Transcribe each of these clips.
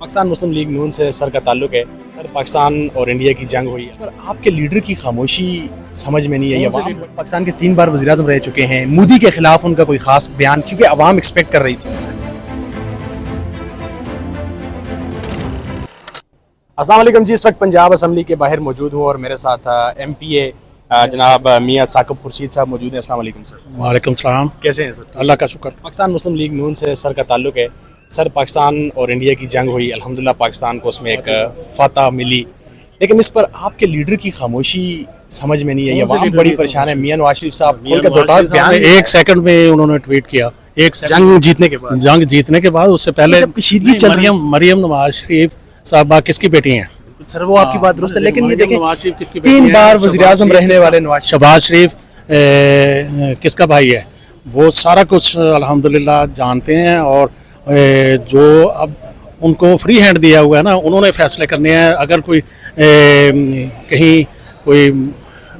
पाकिस्तान मुस्लिम league नून से sir का ताल्लुक है। सर पाकिस्तान और इंडिया की जंग हुई है, पर आपके लीडर की खामोशी समझ में नहीं आई। अवाम पाकिस्तान के 3 बार वज़ीर-ए-आज़म रह चुके हैं, मोदी के खिलाफ उनका कोई खास बयान, क्योंकि अवाम एक्सपेक्ट कर रही थी उनसे। अस्सलाम वालेकुम जी, इस वक्त पंजाब असम्बली के बाहर मौजूद हूँ और मेरे साथ MPA जनाब मियाँ साकिब खुर्शीद साहब मौजूद हैं। अस्सलाम वालेकुम सर। वालेकुम सलाम। कैसे हैं सर? अल्लाह का शुक्र। पाकिस्तान मुस्लिम लीग नून से सर का ताल्लुक है। सर पाकिस्तान और इंडिया की जंग हुई, अल्हम्दुलिल्लाह पाकिस्तान को उसमें एक फतह मिली, लेकिन इस पर आपके लीडर की खामोशी समझ में नहीं आई। अवाम बड़ी परेशान है। मियाँ नवाज शरीफ साहब बयान एक सेकंड में उन्होंने ट्वीट किया, जंग जीतने के बाद उससे पहले कशीदगी चल रही है। मरियम नवाज शरीफ साहबा किसकी बेटी हैं? सर वो आपकी बात दुरुस्त है, लेकिन ये देखें नवाज शरीफ किसकी बेटी 3 हैं? बार वज़ीर-ए-आज़म रहने वाले नवाज शहबाज शरीफ किसका भाई है? वो सारा कुछ अल्हम्दुलिल्लाह जानते हैं और जो अब उनको फ्री हैंड दिया हुआ है ना, उन्होंने फैसले करने हैं। अगर कोई कहीं कोई,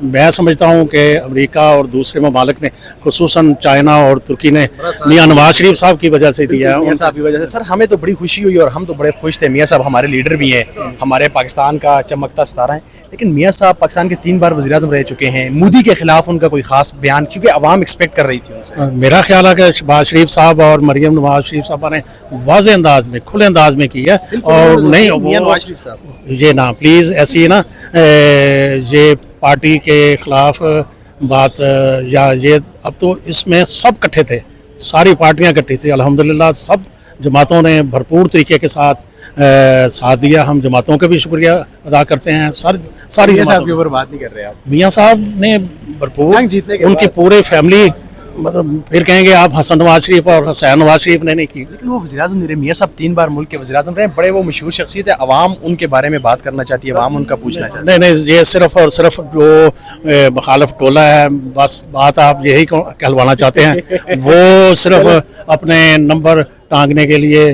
मैं समझता हूँ कि अमेरिका और दूसरे ममालिक ने, खुसूसन चाइना और तुर्की ने मियाँ नवाज शरीफ साहब की वजह से दिया है। मियाँ साहब की वजह से सर हमें तो बड़ी खुशी हुई और हम तो बड़े खुश थे। मियाँ साहब हमारे लीडर भी हैं, हमारे पाकिस्तान का चमकता सितारा है, लेकिन मियाँ साहब पाकिस्तान के 3 बार वज़ीर-ए-आज़म रह चुके हैं। मोदी के खिलाफ उनका कोई खास बयान, क्योंकि अवाम एक्सपेक्ट कर रही थी उनसे। मेरा ख्याल है कि शहबाज शरीफ साहब और मरियम नवाज शरीफ साहबा ने वाज़ेह अंदाज में, खुले अंदाज में की है। और नहीं मियाँ नवाज शरीफ साहब ये ना प्लीज़ ऐसी ना ये पार्टी के खिलाफ बात, या ये अब तो इसमें सब इकट्ठे थे, सारी पार्टियां इकट्ठी थी। अल्हम्दुलिल्लाह सब जमातों ने भरपूर तरीके के साथ दिया। हम जमातों का भी शुक्रिया अदा करते हैं। सारी साहब के ऊपर बात नहीं कर रहे आप। मियाँ साहब ने भरपूर, उनकी पूरे फैमिली, मतलब फिर कहेंगे आप हसन नवाज शरीफ और हुसैन नवाज शरीफ ने नहीं की, लेकिन वो वज़ीर-ए-आज़म नहीं रहे। मियाँ साहब 3 बार मुल्क के वज़ीर-ए-आज़म रहे, बड़े वो मशहूर शख्सियत है। अवाम उनके बारे में बात करना चाहती है, अवाम उनका पूछना चाहती है। नहीं, ये सिर्फ और सिर्फ जो मुखालिफ टोला है, बस बात आप यही कहलवाना चाहते हैं। वो सिर्फ अपने नंबर टांगने के लिए,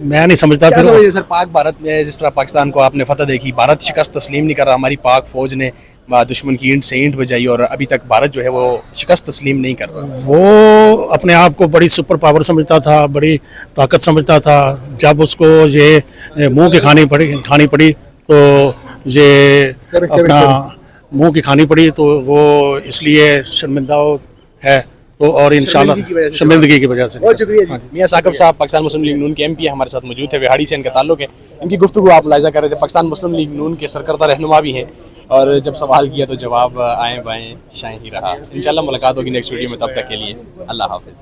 मैं नहीं समझता। फिर सर पाक भारत में जिस तरह पाकिस्तान को आपने फतह देखी, भारत शिकस्त तस्लीम नहीं कर रहा। हमारी पाक फौज ने दुश्मन की ईंट से ईंट बजाई और अभी तक भारत जो है वो शिकस्त तस्लीम नहीं कर रहा। वो अपने आप को बड़ी सुपर पावर समझता था, बड़ी ताकत समझता था। जब उसको ये मुंह की खानी पड़ी तो ये अपना मुंह की खानी पड़ी, तो वो इसलिए शर्मिंदा है। तो और इंशाल्लाह शर्मिंदगी की वजह से। बहुत शुक्रिया जी। मियाँ साकिब साहब पाकिस्तान मुस्लिम लीग नून के MP हमारे साथ मौजूद थे। विहाड़ी से इनका ताल्लुक है। इनकी गुफ्तगू आप मुलाहिजा कर रहे थे। पाकिस्तान मुस्लिम लीग नून के सरकर्ता रहनुमा भी हैं और जब सवाल किया तो जवाब आएँ बाएँ शाएँ ही रहा। इंशाल्लाह मुलाकात होगी नेक्स्ट वीडियो में, तब तक के लिए अल्लाह हाफिज़।